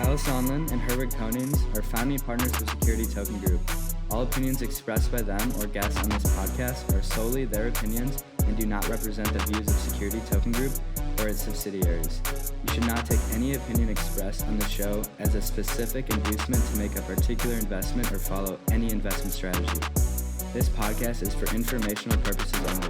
Kyle and Herwig are founding partners of Security Token Group. All opinions expressed by them or guests on this podcast are solely their opinions and do not represent the views of Security Token Group or its subsidiaries. You should not take any opinion expressed on the show as a specific inducement to make a particular investment or follow any investment strategy. This podcast is for informational purposes only.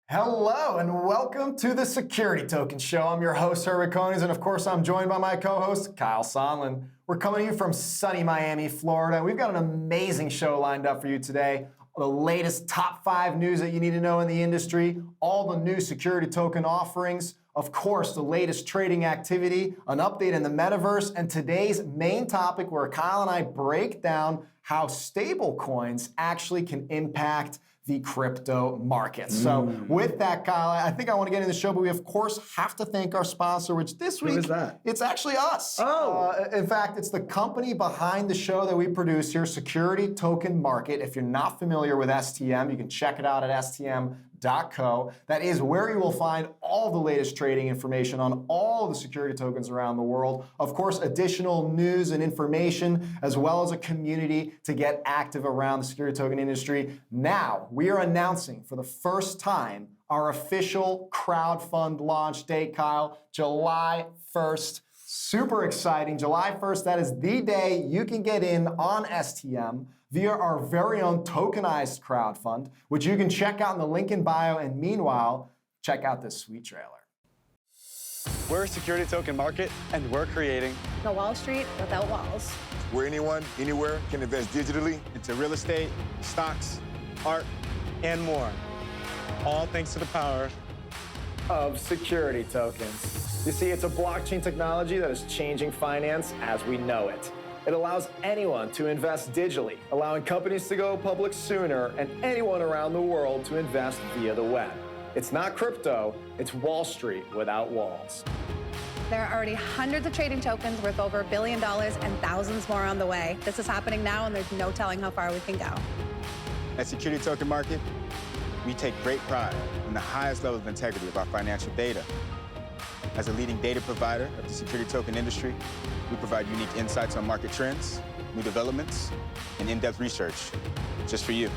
Hello and welcome to the Security Token Show. I'm your host, Herwig, and of course I'm joined by my co-host, Kyle Sonlin. We're coming to you from sunny Miami, Florida. We've got an amazing show lined up for you today. The latest top 5 news that you need to know in the industry, all the new security token offerings, of course, the latest trading activity, an update in the Metaverse, and today's main topic where Kyle and I break down how stablecoins actually can impact the crypto markets. So with that, Kyle, I think I want to get into the show, but we of course have to thank our sponsor, which this week, who is that? It's actually us. In fact, it's the company behind the show that we produce here, Security Token Market. If you're not familiar with STM, you can check it out at stm.co. That is where you will find all the latest trading information on all the security tokens around the world. Of course, additional news and information, as well as a community to get active around the security token industry. Now, we are announcing for the first time our official crowdfund launch date, Kyle, July 1st. Super exciting. July 1st, that is the day you can get in on STM via our very own tokenized crowdfund, which you can check out in the link in bio. And meanwhile, check out this sweet trailer. We're Security Token Market, and we're creating the Wall Street without walls. Where anyone, anywhere can invest digitally into real estate, stocks, art, and more. All thanks to the power of security tokens. You see, it's a blockchain technology that is changing finance as we know it. It allows anyone to invest digitally, allowing companies to go public sooner and anyone around the world to invest via the web. It's not crypto, it's Wall Street without walls. There are already hundreds of trading tokens worth over $1 billion and thousands more on the way. This is happening now, and there's no telling how far we can go. At Security Token Market, we take great pride in the highest level of integrity of our financial data. As a leading data provider of the security token industry, we provide unique insights on market trends, new developments, and in-depth research just for you.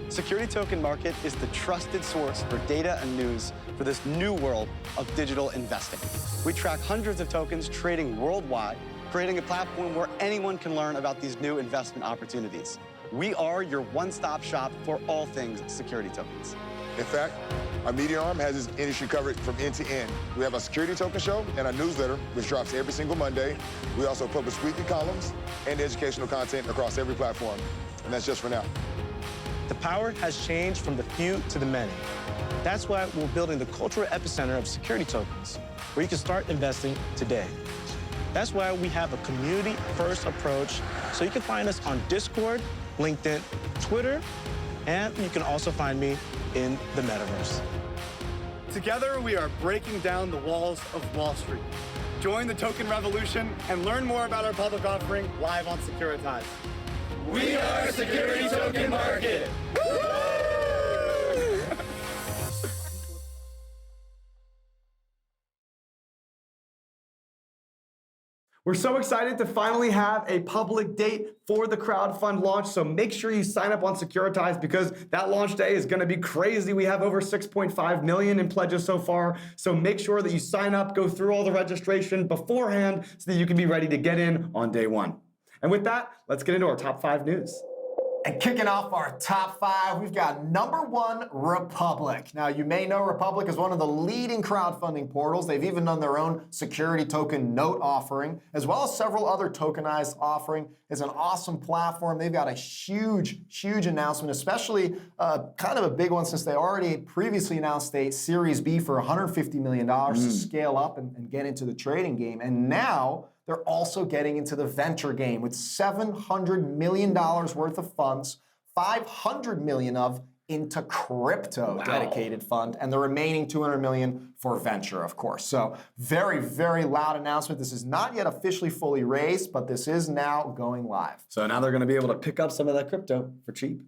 Security Token Market is the trusted source for data and news for this new world of digital investing. We track hundreds of tokens trading worldwide, creating a platform where anyone can learn about these new investment opportunities. We are your one-stop shop for all things security tokens. In fact, our media arm has its industry coverage from end to end. We have a security token show and our newsletter, which drops every single Monday. We also publish weekly columns and educational content across every platform. And that's just for now. The power has changed from the few to the many. That's why we're building the cultural epicenter of security tokens, where you can start investing today. That's why we have a community-first approach, so you can find us on Discord, LinkedIn, Twitter, and you can also find me in the Metaverse. Together, we are breaking down the walls of Wall Street. Join the token revolution and learn more about our public offering live on Securitize. We are Security Token Market. We're so excited to finally have a public date for the crowdfund launch, so make sure you sign up on Securitize because that launch day is going to be crazy. We have over 6.5 million in pledges so far, so make sure that you sign up, go through all the registration beforehand so that you can be ready to get in on day one. And with that, let's get into our top 5 news. And kicking off our top 5, we've got number 1, Republic. Now, you may know Republic is one of the leading crowdfunding portals. They've even done their own security token note offering, as well as several other tokenized offering. It's an awesome platform. They've got a huge announcement, especially kind of a big one since they already previously announced a Series B for $150 million to scale up and get into the trading game. And now, they're also getting into the venture game with $700 million worth of funds, $500 million of into crypto dedicated fund, and the remaining $200 million for venture, of course. So very, very loud announcement. This is not yet officially fully raised, but this is now going live. So now they're going to be able to pick up some of that crypto for cheap.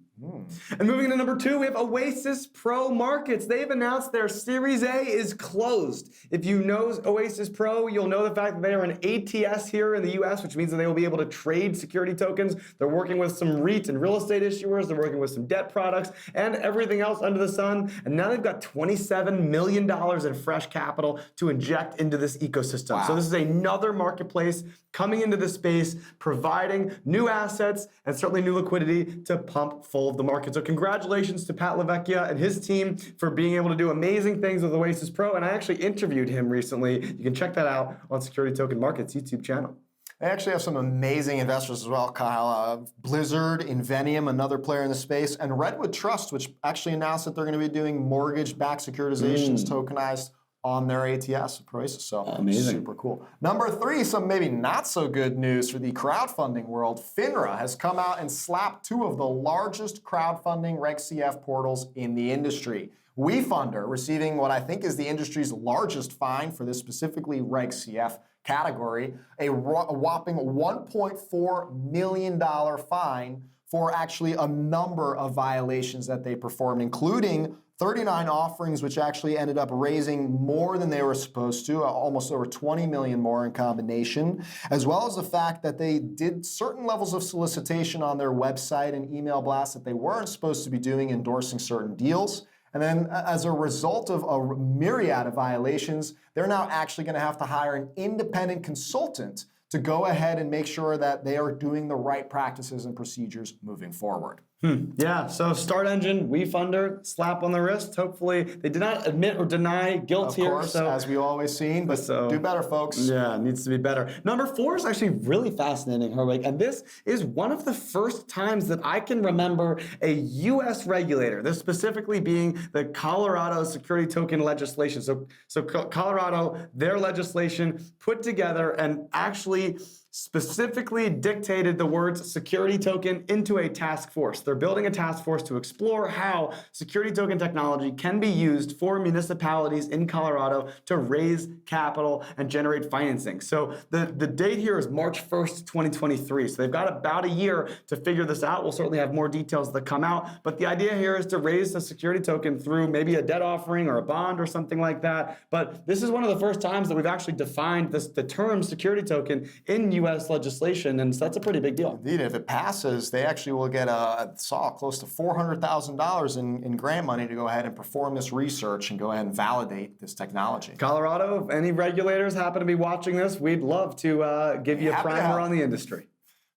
And moving to number 2, we have Oasis Pro Markets. They've announced their Series A is closed. If you know Oasis Pro, you'll know the fact that they are an ATS here in the US, which means that they will be able to trade security tokens. They're working with some REIT and real estate issuers. They're working with some debt products and everything else under the sun. And now they've got $27 million in fresh capital to inject into this ecosystem. Wow. So this is another marketplace coming into the space, providing new assets and certainly new liquidity to pump full of the market. So congratulations to Pat LaVecchia and his team for being able to do amazing things with Oasis Pro. And I actually interviewed him recently. You can check that out on Security Token Market's YouTube channel. They actually have some amazing investors as well, Kyle. Blizzard, Invenium, another player in the space, and Redwood Trust, which actually announced that they're going to be doing mortgage-backed securitizations tokenized on their ATS of Oasis. So amazing. Super cool. Number 3, some maybe not so good news for the crowdfunding world. FINRA has come out and slapped 2 of the largest crowdfunding Reg CF portals in the industry. WeFunder receiving what I think is the industry's largest fine for this specifically Reg CF category, a whopping $1.4 million fine for actually a number of violations that they performed, including 39 offerings, which actually ended up raising more than they were supposed to, almost over 20 million more in combination, as well as the fact that they did certain levels of solicitation on their website and email blasts that they weren't supposed to be doing, endorsing certain deals. And then as a result of a myriad of violations, they're now actually going to have to hire an independent consultant to go ahead and make sure that they are doing the right practices and procedures moving forward. Yeah, so Start Engine, WeFunder, slap on the wrist. Hopefully, they did not admit or deny guilt here. Of course, as we always seen, but do better, folks. Yeah, it needs to be better. Number 4 is actually really fascinating, Herwig, and this is one of the first times that I can remember a U.S. regulator, this specifically being the Colorado security token legislation. So Colorado, their legislation put together and actually specifically dictated the words security token into a task force. They're building a task force to explore how security token technology can be used for municipalities in Colorado to raise capital and generate financing. So the date here is March 1st, 2023. So they've got about a year to figure this out. We'll certainly have more details that come out, but the idea here is to raise a security token through maybe a debt offering or a bond or something like that. But this is one of the first times that we've actually defined the term security token in U.S. legislation, and so that's a pretty big deal. Indeed, if it passes, they actually will get close to $400,000 in grant money to go ahead and perform this research and go ahead and validate this technology. Colorado, if any regulators happen to be watching this, we'd love to give you a primer on the industry.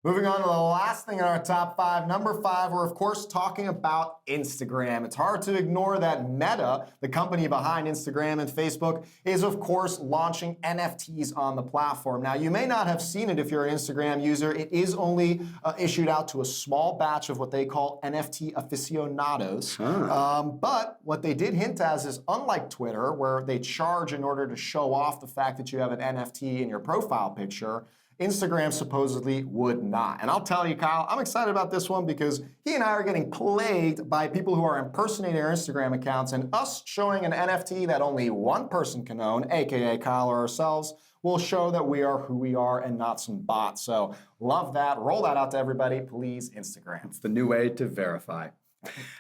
Moving on to the last thing in our top 5. Number 5, we're of course talking about Instagram. It's hard to ignore that Meta, the company behind Instagram and Facebook, is of course launching NFTs on the platform. Now, you may not have seen it if you're an Instagram user. It is only issued out to a small batch of what they call NFT aficionados. But what they did hint as is, unlike Twitter, where they charge in order to show off the fact that you have an NFT in your profile picture, Instagram supposedly would not. And I'll tell you, Kyle, I'm excited about this one because he and I are getting plagued by people who are impersonating our Instagram accounts, and us showing an NFT that only one person can own, aka Kyle or ourselves, will show that we are who we are and not some bot. So love that. Roll that out to everybody, please, Instagram. It's the new way to verify.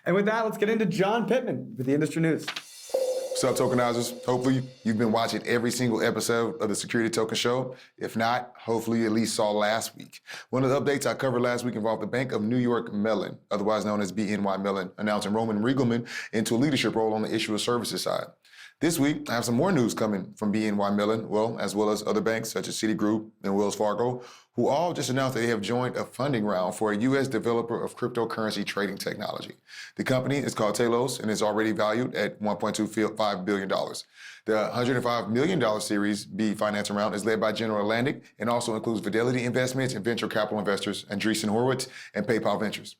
And with that, let's get into John Pittman with the industry news. What's up, tokenizers? Hopefully, you've been watching every single episode of the Security Token Show. If not, hopefully you at least saw last week. One of the updates I covered last week involved the Bank of New York Mellon, otherwise known as BNY Mellon, announcing Roman Riegelman into a leadership role on the issuer services side. This week, I have some more news coming from BNY Mellon, as well as other banks such as Citigroup and Wells Fargo, who all just announced that they have joined a funding round for a U.S. developer of cryptocurrency trading technology. The company is called Talos and is already valued at $1.25 billion. The $105 million Series B financing round is led by General Atlantic and also includes Fidelity Investments and venture capital investors Andreessen Horowitz and PayPal Ventures.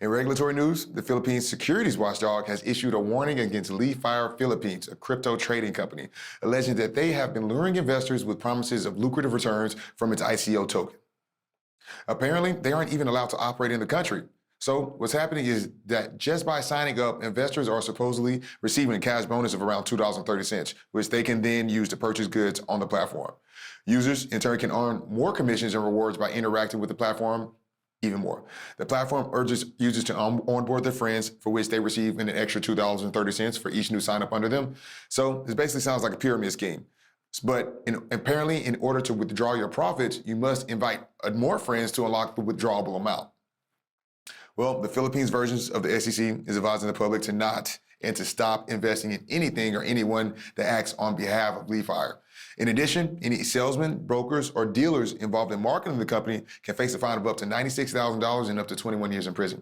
In regulatory news, the Philippines Securities Watchdog has issued a warning against Fire Philippines, a crypto trading company, alleging that they have been luring investors with promises of lucrative returns from its ICO token. Apparently, they aren't even allowed to operate in the country. So what's happening is that just by signing up, investors are supposedly receiving a cash bonus of around $2.30, which they can then use to purchase goods on the platform. Users, in turn, can earn more commissions and rewards by interacting with the platform even more. The platform urges users to onboard their friends, for which they receive an extra $2.30 for each new sign up under them. So this basically sounds like a pyramid scheme. But apparently, in order to withdraw your profits, you must invite more friends to unlock the withdrawable amount. Well, the Philippines versions of the SEC is advising the public to not and to stop investing in anything or anyone that acts on behalf of LeafFire. In addition, any salesmen, brokers, or dealers involved in marketing the company can face a fine of up to $96,000 and up to 21 years in prison.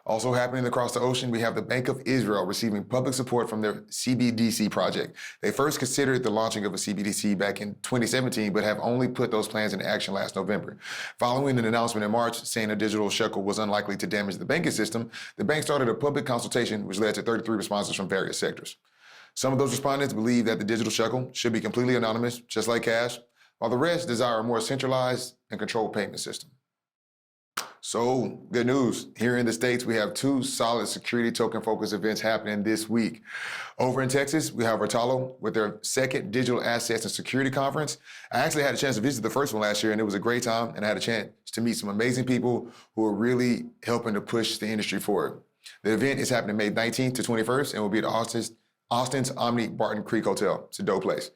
Also happening across the ocean, we have the Bank of Israel receiving public support from their CBDC project. They first considered the launching of a CBDC back in 2017, but have only put those plans into action last November. Following an announcement in March saying a digital shekel was unlikely to damage the banking system, the bank started a public consultation which led to 33 responses from various sectors. Some of those respondents believe that the digital shekel should be completely anonymous, just like cash, while the rest desire a more centralized and controlled payment system. So, good news. Here in the States, we have two solid security token-focused events happening this week. Over in Texas, we have Vertalo with their second Digital Assets and Security Conference. I actually had a chance to visit the first one last year, and it was a great time, and I had a chance to meet some amazing people who are really helping to push the industry forward. The event is happening May 19th to 21st and will be at Austin's Omni Barton Creek Hotel. It's a dope place.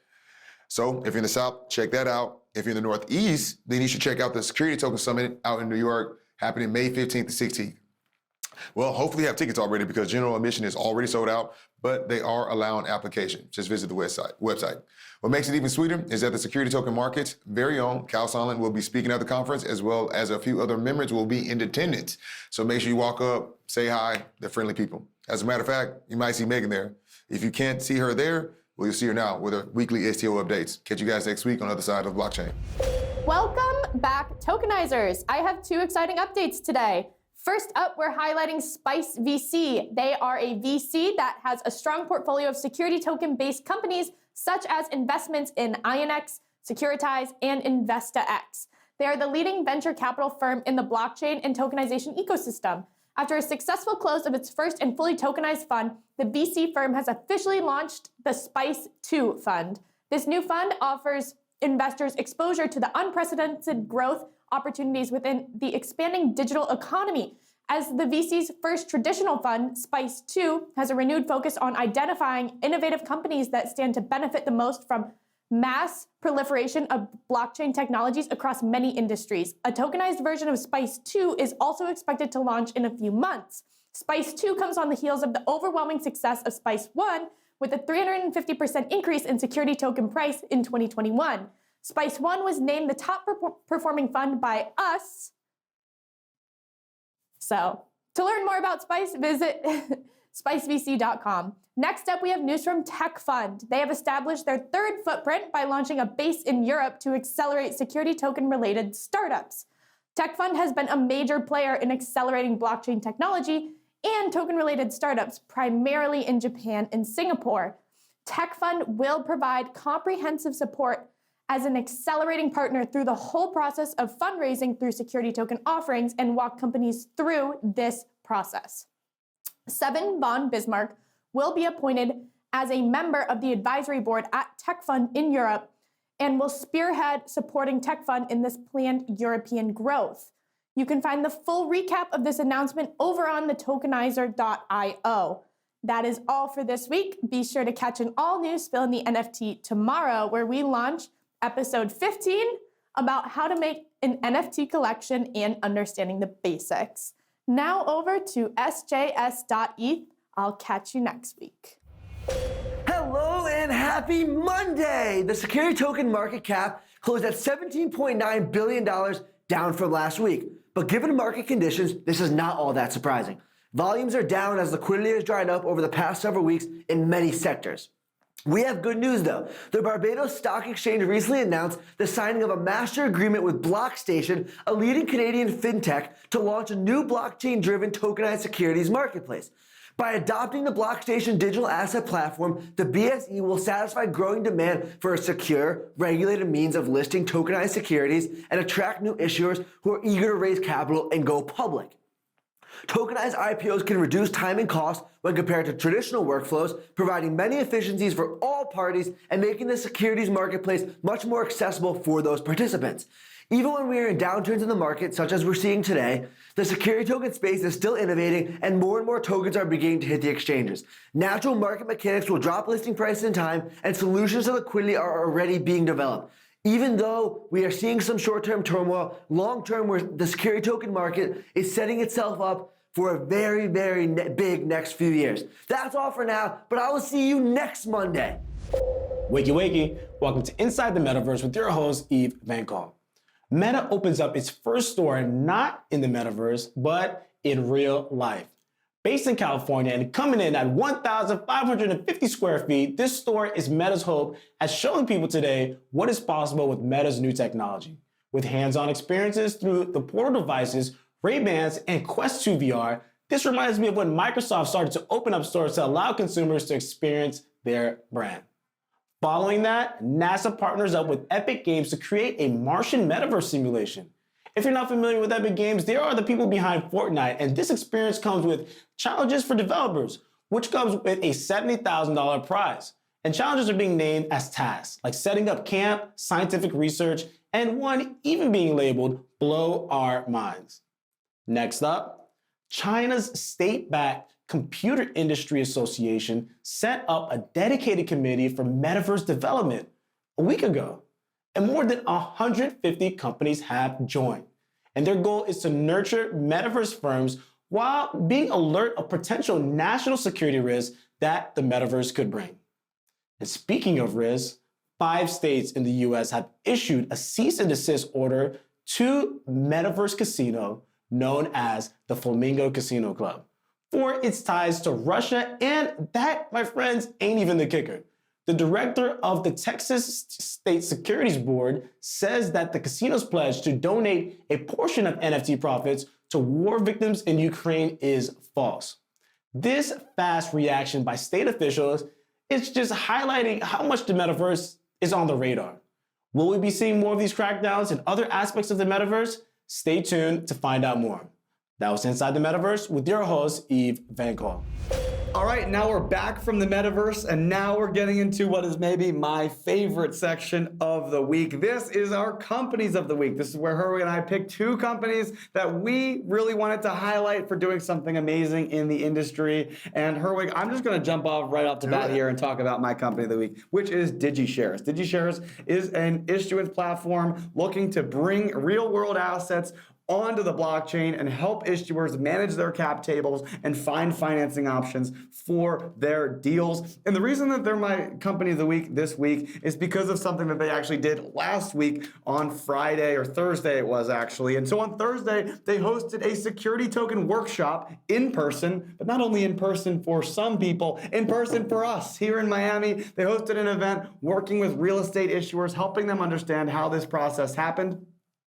So, if you're in the South, check that out. If you're in the Northeast, then you should check out the Security Token Summit out in New York, happening May 15th to 16th. Well, hopefully you have tickets already because general admission is already sold out, but they are allowing application. Just visit the website. What makes it even sweeter is that the Security Token Market's very own Kyle Solent will be speaking at the conference, as well as a few other members will be in attendance. So make sure you walk up, say hi, they're friendly people. As a matter of fact, you might see Megan there. If you can't see her there, well, you'll see her now with her weekly STO updates. Catch you guys next week on the other side of the blockchain. Welcome back, tokenizers. I have two exciting updates today. First up, we're highlighting Spice VC. They are a VC that has a strong portfolio of security token-based companies, such as investments in INX, Securitize, and InvestaX. They are the leading venture capital firm in the blockchain and tokenization ecosystem. After a successful close of its first and fully tokenized fund, the VC firm has officially launched the Spice 2 fund. This new fund offers investors exposure to the unprecedented growth opportunities within the expanding digital economy. As the VC's first traditional fund, Spice 2 has a renewed focus on identifying innovative companies that stand to benefit the most from mass proliferation of blockchain technologies across many industries. A tokenized version of Spice 2 is also expected to launch in a few months. Spice 2 comes on the heels of the overwhelming success of Spice 1, with a 350% increase in security token price in 2021. Spice 1 was named the top performing fund by us. So, to learn more about Spice, visit spicevc.com. Next up, we have news from Techfund. They have established their third footprint by launching a base in Europe to accelerate security token-related startups. Techfund has been a major player in accelerating blockchain technology and token-related startups, primarily in Japan and Singapore. Techfund will provide comprehensive support as an accelerating partner through the whole process of fundraising through security token offerings and walk companies through this process. Seven von Bismarck will be appointed as a member of the advisory board at Techfund in Europe and will spearhead supporting Techfund in this planned European growth. You can find the full recap of this announcement over on thetokenizer.io. That is all for this week. Be sure to catch an all-new Spill in the NFT tomorrow, where we launch episode 15 about how to make an NFT collection and understanding the basics. Now over to sjs.eth. I'll catch you next week. Hello and happy Monday! The security token market cap closed at $17.9 billion, down from last week. But given market conditions, this is not all that surprising. Volumes are down as liquidity has dried up over the past several weeks in many sectors. We have good news though. The Barbados Stock Exchange recently announced the signing of a master agreement with BlockStation, a leading Canadian fintech, to launch a new blockchain-driven tokenized securities marketplace. By adopting the BlockStation digital asset platform, the BSE will satisfy growing demand for a secure, regulated means of listing tokenized securities and attract new issuers who are eager to raise capital and go public. Tokenized IPOs can reduce time and cost when compared to traditional workflows, providing many efficiencies for all parties and making the securities marketplace much more accessible for those participants. Even when we are in downturns in the market, such as we're seeing today, the security token space is still innovating and more tokens are beginning to hit the exchanges. Natural market mechanics will drop listing prices in time, and solutions to liquidity are already being developed. Even though we are seeing some short-term turmoil, long-term, where the security token market is setting itself up for a very big next few years. That's all for now, but I will see you next Monday. Wakey wakey, welcome to Inside the Metaverse with your host, Yves Van Call. Meta opens up its first store not in the Metaverse, but in real life. Based in California and coming in at 1,550 square feet, this store is Meta's hope at showing people today what is possible with Meta's new technology. With hands-on experiences through the portal devices, Ray-Bans, and Quest 2 VR, this reminds me of when Microsoft started to open up stores to allow consumers to experience their brand. Following that, NASA partners up with Epic Games to create a Martian Metaverse simulation. If you're not familiar with Epic Games, they are the people behind Fortnite, and this experience comes with challenges for developers, which comes with a $70,000 prize. And challenges are being named as tasks, like setting up camp, scientific research, and one even being labeled Blow Our Minds. Next up, China's state-backed Computer Industry Association set up a dedicated committee for metaverse development a week ago, and more than 150 companies have joined. And their goal is to nurture metaverse firms while being alert of potential national security risks that the metaverse could bring. And speaking of risks, 5 states in the US have issued a cease and desist order to Metaverse Casino, known as the Flamingo Casino Club, for its ties to Russia, and that, my friends, ain't even the kicker. The director of the Texas State Securities Board says that the casino's pledge to donate a portion of NFT profits to war victims in Ukraine is false. This fast reaction by state officials is just highlighting how much the metaverse is on the radar. Will we be seeing more of these crackdowns in other aspects of the metaverse? Stay tuned to find out more. That was Inside the Metaverse with your host, Yves Van Call. All right, now we're back from the metaverse, and now we're getting into what is maybe my favorite section of the week. This is our companies of the week. This is where Herwig and I picked 2 companies that we really wanted to highlight for doing something amazing in the industry. And Herwig, I'm just going to jump off right off the bat here and talk about my company of the week, which is Digishares. Digishares is an issuance platform looking to bring real-world assets onto the blockchain and help issuers manage their cap tables and find financing options for their deals. And the reason that they're my company of the week this week is because of something that they actually did last week on Friday, or Thursday it was actually. And so on Thursday, they hosted a security token workshop in person, but not only in person for some people, in person for us here in Miami. They hosted an event working with real estate issuers, helping them understand how this process happened.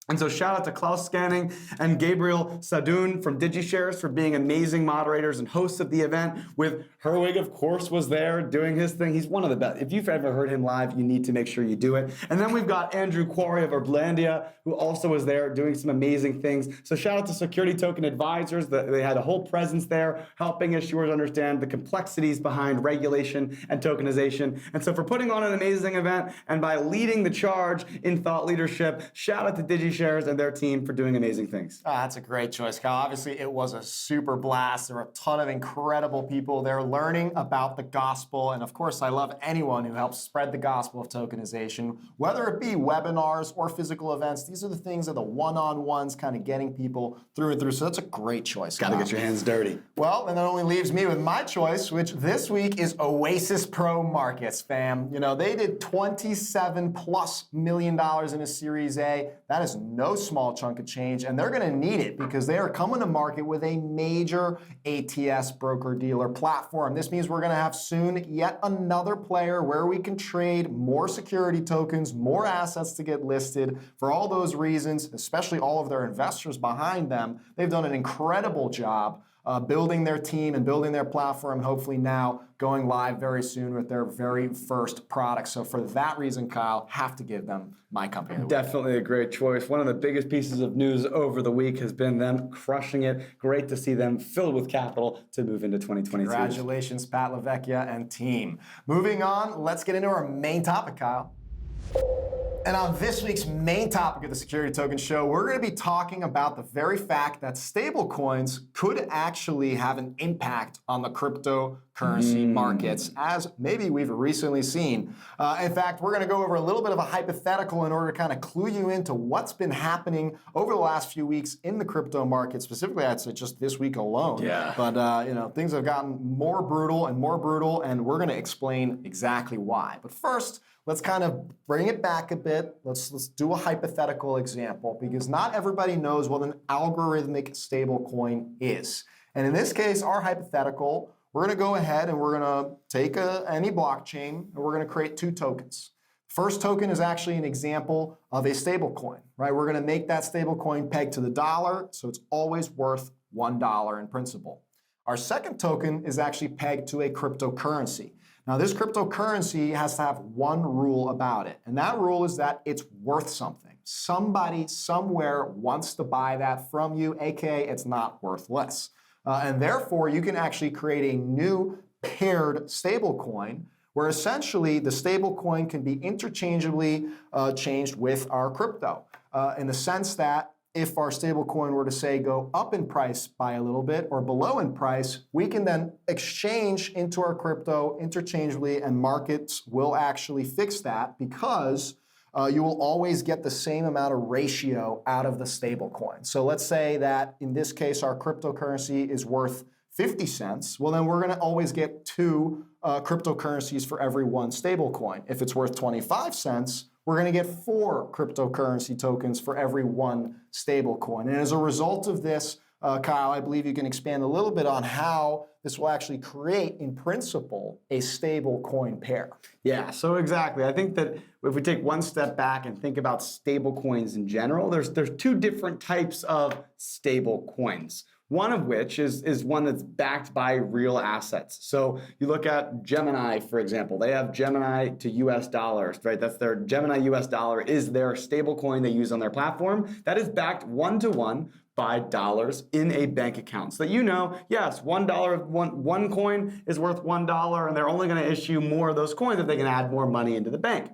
And so shout out to Klaus Scanning and Gabriel Sadoun from Digishares for being amazing moderators and hosts of the event. With Herwig, of course, was there doing his thing. He's one of the best. If you've ever heard him live, you need to make sure you do it. And then we've got Andrew Quarry of Urblandia, who also was there doing some amazing things. So shout out to Security Token Advisors. They had a whole presence there, helping issuers understand the complexities behind regulation and tokenization. And so for putting on an amazing event and by leading the charge in thought leadership, shout out to Digishares and their team for doing amazing things. That's a great choice, Kyle. Obviously, it was a super blast. There were a ton of incredible people there learning about the gospel. And of course, I love anyone who helps spread the gospel of tokenization, whether it be webinars or physical events. These are the things that are the one-on-ones kind of getting people through and through. So that's a great choice. Got to get your hands dirty. Well, and that only leaves me with my choice, which this week is Oasis Pro Markets, fam. You know, they did $27+ million in a Series A. That is no small chunk of change, and they're going to need it because they are coming to market with a major ATS broker-dealer platform. This means we're going to have soon yet another player where we can trade more security tokens, more assets to get listed. For all those reasons, especially all of their investors behind them, they've done an incredible job building their team and building their platform, hopefully now going live very soon with their very first product. So for that reason, Kyle, have to give them my company of the week. Definitely a great choice. One of the biggest pieces of news over the week has been them crushing it. Great to see them filled with capital to move into 2022. Congratulations, Pat LaVecchia and team. Moving on, let's get into our main topic, Kyle. And on this week's main topic of the Security Token Show, we're going to be talking about the very fact that stablecoins could actually have an impact on the cryptocurrency markets, as maybe we've recently seen. In fact, we're going to go over a little bit of a hypothetical in order to kind of clue you into what's been happening over the last few weeks in the crypto market, specifically, I'd say just this week alone. Yeah. But, things have gotten more brutal, and we're going to explain exactly why. But first, let's kind of bring it back a bit. Let's do a hypothetical example, because not everybody knows what an algorithmic stablecoin is. And in this case, our hypothetical, we're going to go ahead and we're going to take any blockchain and we're going to create two tokens. First token is actually an example of a stablecoin, right? We're going to make that stablecoin pegged to the dollar, so it's always worth $1 in principle. Our second token is actually pegged to a cryptocurrency. Now, this cryptocurrency has to have one rule about it, and that rule is that it's worth something. Somebody somewhere wants to buy that from you, aka it's not worth less. And therefore, you can actually create a new paired stablecoin where essentially the stablecoin can be interchangeably changed with our crypto in the sense that if our stablecoin were to say go up in price by a little bit or below in price, we can then exchange into our crypto interchangeably, and markets will actually fix that because you will always get the same amount of ratio out of the stablecoin. So let's say that in this case, our cryptocurrency is worth 50 cents. Well, then we're going to always get two cryptocurrencies for every one stablecoin. If it's worth 25 cents, we're going to get 4 cryptocurrency tokens for every one stablecoin. And as a result of this, Kyle, I believe you can expand a little bit on how this will actually create, in principle, a stable coin pair. Yeah, so exactly. I think that if we take one step back and think about stable coins in general, there's two different types of stable coins. One of which is one that's backed by real assets. So you look at Gemini, for example. They have Gemini to US dollars, right? That's their Gemini US dollar is their stable coin they use on their platform. That is backed one-to-one by dollars in a bank account. So that yes, one coin is worth $1, and they're only going to issue more of those coins if they can add more money into the bank.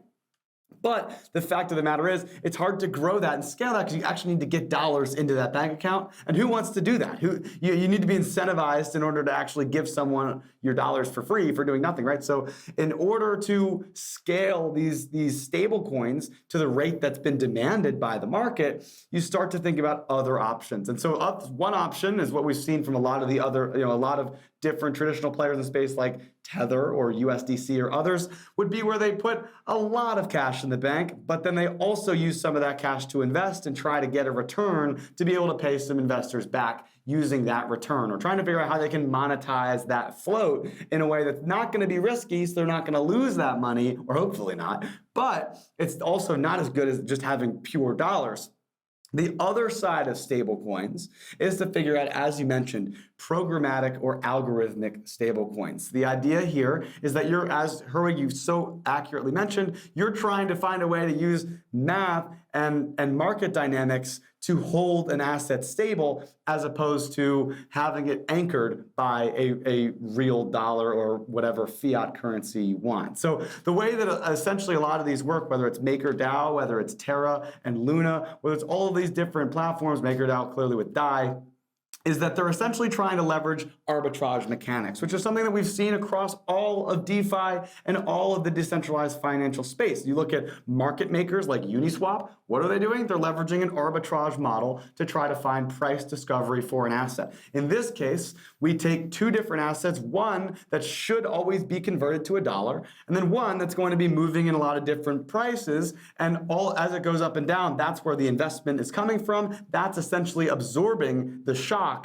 But the fact of the matter is, it's hard to grow that and scale that because you actually need to get dollars into that bank account. And who wants to do that? You need to be incentivized in order to actually give someone your dollars for free for doing nothing, right? So in order to scale these stable coins to the rate that's been demanded by the market, you start to think about other options. And so one option is what we've seen from a lot of the other, a lot of different traditional players in the space like Tether or USDC or others would be where they put a lot of cash in the bank, but then they also use some of that cash to invest and try to get a return to be able to pay some investors back using that return, or trying to figure out how they can monetize that float in a way that's not going to be risky, so they're not going to lose that money, or hopefully not, but it's also not as good as just having pure dollars. The other side of stablecoins is to figure out, as you mentioned, programmatic or algorithmic stablecoins. The idea here is that as Herwig, you've so accurately mentioned, you're trying to find a way to use math and market dynamics to hold an asset stable as opposed to having it anchored by a real dollar or whatever fiat currency you want. So the way that essentially a lot of these work, whether it's MakerDAO, whether it's Terra and Luna, whether it's all of these different platforms, MakerDAO clearly with DAI, is that they're essentially trying to leverage arbitrage mechanics, which is something that we've seen across all of DeFi and all of the decentralized financial space. You look at market makers like Uniswap, what are they doing? They're leveraging an arbitrage model to try to find price discovery for an asset. In this case, we take two different assets, one that should always be converted to $1, and then one that's going to be moving in a lot of different prices, and all as it goes up and down, that's where the investment is coming from. That's essentially absorbing the shock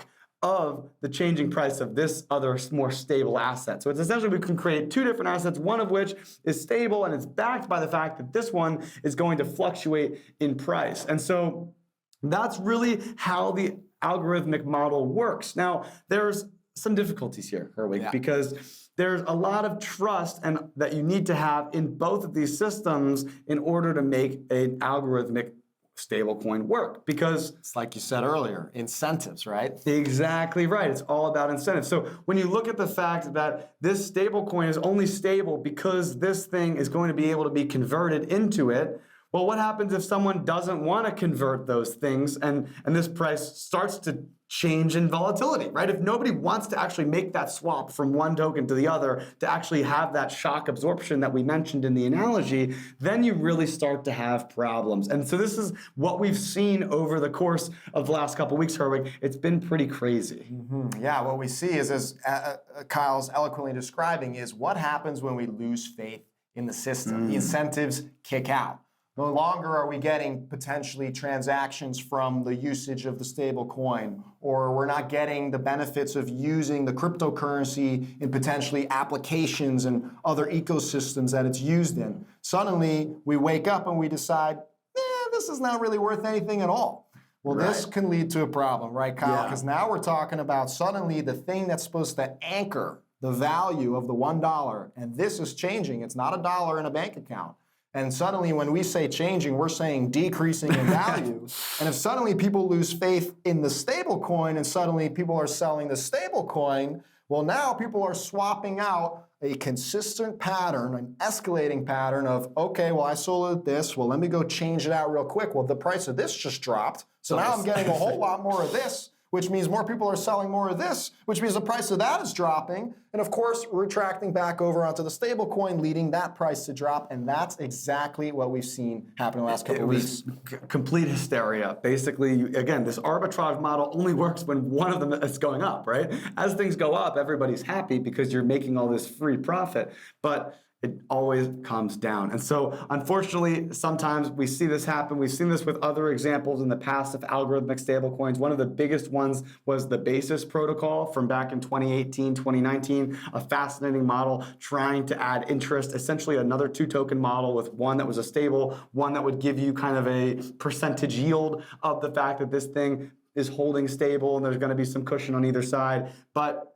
of the changing price of this other more stable asset. So it's essentially we can create two different assets, one of which is stable and it's backed by the fact that this one is going to fluctuate in price. And so that's really how the algorithmic model works. Now, there's some difficulties here, Herwig, because there's a lot of trust and that you need to have in both of these systems in order to make an algorithmic stablecoin work, because it's like you said earlier, incentives, right? Exactly right. It's all about incentives. So when you look at the fact that this stablecoin is only stable because this thing is going to be able to be converted into it, Well, what happens if someone doesn't want to convert those things and this price starts to change in volatility, right? If nobody wants to actually make that swap from one token to the other to actually have that shock absorption that we mentioned in the analogy, then you really start to have problems. And so this is what we've seen over the course of the last couple of weeks, Herwig. It's been pretty crazy. Yeah, what we see is, as Kyle's eloquently describing, is what happens when we lose faith in the system. The incentives kick out. No longer are we getting potentially transactions from the usage of the stable coin, or we're not getting the benefits of using the cryptocurrency in potentially applications and other ecosystems that it's used in. Suddenly, we wake up and we decide, this is not really worth anything at all. Well, this can lead to a problem, right, Kyle? Because now we're talking about suddenly the thing that's supposed to anchor the value of the $1, and this is changing. It's not $1 in a bank account. And suddenly when we say changing, we're saying decreasing in value. And if suddenly people lose faith in the stable coin and suddenly people are selling the stable coin, well, now people are swapping out a consistent pattern, an escalating pattern of, okay, well, I sold it this. Well, let me go change it out real quick. Well, the price of this just dropped. So now I'm getting a whole lot more of this, which means more people are selling more of this, which means the price of that is dropping. And of course, retracting back over onto the stable coin, leading that price to drop. And that's exactly what we've seen happen in the last couple of weeks. Complete hysteria. Basically, again, this arbitrage model only works when one of them is going up, right? As things go up, everybody's happy because you're making all this free profit. But it always comes down. And so, unfortunately, sometimes we see this happen. We've seen this with other examples in the past of algorithmic stablecoins. One of the biggest ones was the Basis protocol from back in 2018, 2019, a fascinating model trying to add interest, essentially another two-token model with one that was a stable, one that would give you kind of a percentage yield of the fact that this thing is holding stable and there's going to be some cushion on either side. But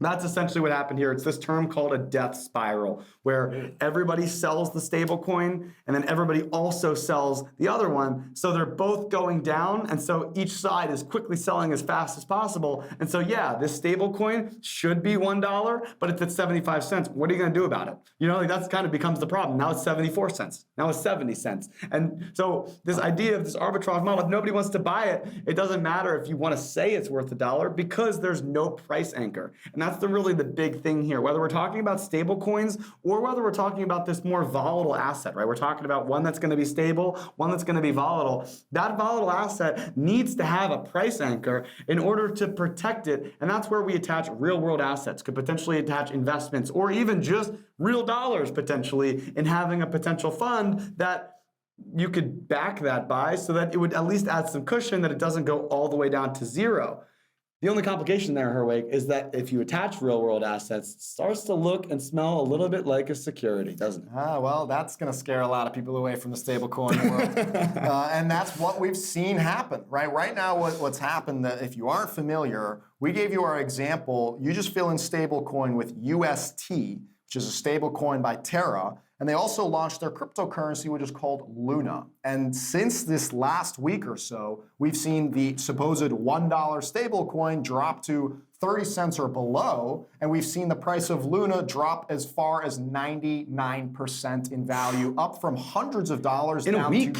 that's essentially what happened here. It's this term called a death spiral, where everybody sells the stable coin and then everybody also sells the other one. So they're both going down. And so each side is quickly selling as fast as possible. And so, yeah, this stable coin should be $1, but if it's 75 cents, what are you going to do about it? You know, like that's kind of becomes the problem. Now it's 74 cents. Now it's 70 cents. And so this idea of this arbitrage model, if nobody wants to buy it, it doesn't matter if you want to say it's worth $1 because there's no price anchor. And that's really the big thing here. Whether we're talking about stable coins or whether we're talking about this more volatile asset, right? We're talking about one that's going to be stable, one that's going to be volatile. That volatile asset needs to have a price anchor in order to protect it. And that's where we attach real world assets, could potentially attach investments or even just real dollars potentially in having a potential fund that you could back that by so that it would at least add some cushion that it doesn't go all the way down to zero. The only complication there, Herwig, is that if you attach real-world assets, it starts to look and smell a little bit like a security, doesn't it? Well, that's going to scare a lot of people away from the stablecoin world. And that's what we've seen happen, right? Right now, what's happened, that if you aren't familiar, we gave you our example. You just fill in stablecoin with UST, which is a stablecoin by Terra. And they also launched their cryptocurrency, which is called Luna. And since this last week or so, we've seen the supposed $1 stablecoin drop to 30 cents or below. And we've seen the price of Luna drop as far as 99% in value, up from hundreds of dollars down to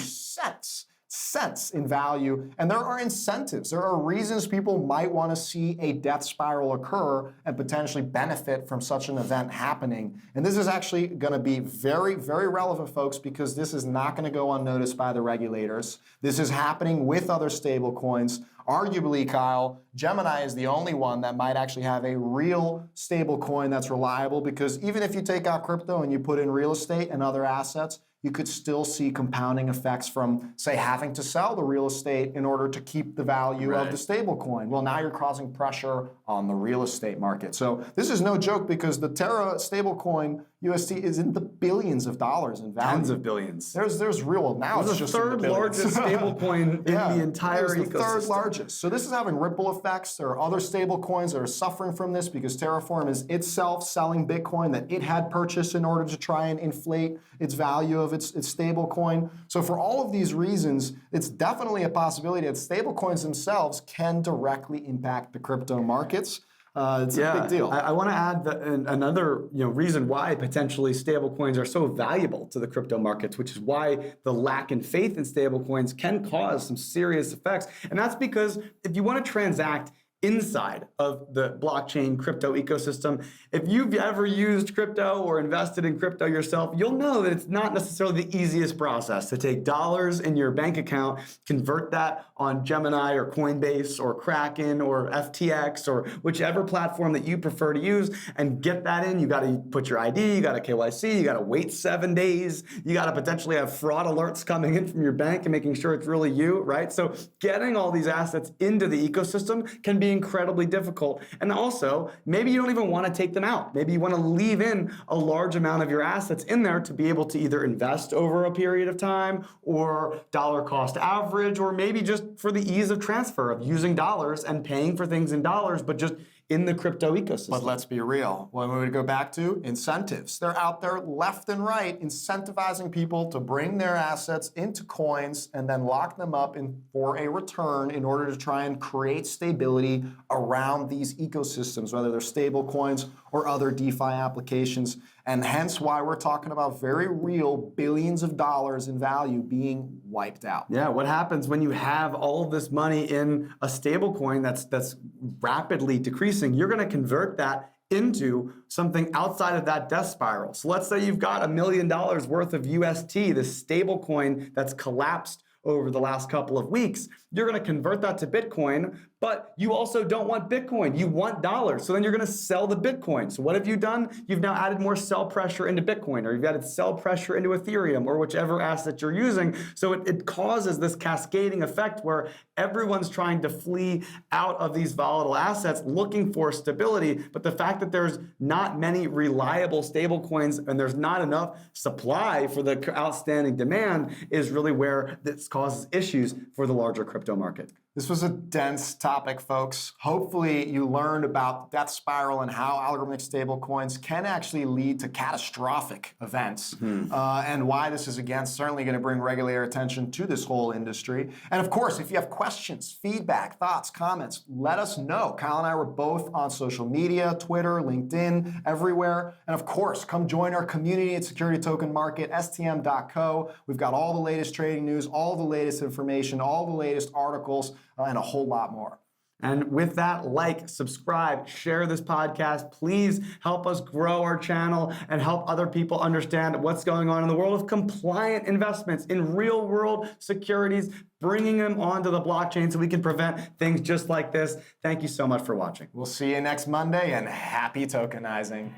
cents in value. And there are incentives. There are reasons people might want to see a death spiral occur and potentially benefit from such an event happening. And this is actually going to be very, very relevant, folks, because this is not going to go unnoticed by the regulators. This is happening with other stable coins. Arguably, Kyle, Gemini is the only one that might actually have a real stable coin that's reliable, because even if you take out crypto and you put in real estate and other assets, you could still see compounding effects from, say, having to sell the real estate in order to keep the value of the stable coin. Well, now you're causing pressure on the real estate market. So this is no joke, because the Terra stablecoin UST is in the billions of dollars in value. Tens of billions. There's real, now it's just the third largest stablecoin in the entire ecosystem. It's the third largest. So this is having ripple effects. There are other stablecoins that are suffering from this because Terraform is itself selling Bitcoin that it had purchased in order to try and inflate its value of its stablecoin. So for all of these reasons, it's definitely a possibility that stablecoins themselves can directly impact the crypto markets. It's a big deal. I want to add that another reason why potentially stablecoins are so valuable to the crypto markets, which is why the lack in faith in stablecoins can cause some serious effects. And that's because if you want to transact inside of the blockchain crypto ecosystem, if you've ever used crypto or invested in crypto yourself, you'll know that it's not necessarily the easiest process to take dollars in your bank account, convert that on Gemini or Coinbase or Kraken or FTX or whichever platform that you prefer to use, and get that in. You got to put your ID, you got to KYC, you got to wait 7 days, you got to potentially have fraud alerts coming in from your bank and making sure it's really you, right? So getting all these assets into the ecosystem can be incredibly difficult. And also, maybe you don't even want to take them out. Maybe you want to leave in a large amount of your assets in there to be able to either invest over a period of time or dollar cost average, or maybe just for the ease of transfer of using dollars and paying for things in dollars, but just in the crypto ecosystem. But let's be real. When we would go back to incentives, they're out there left and right incentivizing people to bring their assets into coins and then lock them up for a return in order to try and create stability around these ecosystems, whether they're stable coins or other DeFi applications. And hence why we're talking about very real billions of dollars in value being wiped out. Yeah, what happens when you have all of this money in a stable coin that's rapidly decreasing? You're going to convert that into something outside of that death spiral. So let's say you've got $1 million worth of UST, this stable coin that's collapsed over the last couple of weeks. You're going to convert that to Bitcoin, but you also don't want Bitcoin. You want dollars. So then you're going to sell the Bitcoin. So what have you done? You've now added more sell pressure into Bitcoin, or you've added sell pressure into Ethereum, or whichever asset you're using. So it causes this cascading effect where everyone's trying to flee out of these volatile assets looking for stability. But the fact that there's not many reliable stable coins and there's not enough supply for the outstanding demand is really where this causes issues for the larger crypto market. This was a dense topic, folks. Hopefully you learned about the death spiral and how algorithmic stablecoins can actually lead to catastrophic events, and why this is, again, certainly going to bring regulator attention to this whole industry. And of course, if you have questions, feedback, thoughts, comments, let us know. Kyle and I were both on social media, Twitter, LinkedIn, everywhere. And of course, come join our community at Security Token Market, stm.co. We've got all the latest trading news, all the latest information, all the latest articles, and a whole lot more. And with that, like, subscribe, share this podcast. Please help us grow our channel and help other people understand what's going on in the world of compliant investments in real world securities, bringing them onto the blockchain so we can prevent things just like this. Thank you so much for watching. We'll see you next Monday, and happy tokenizing.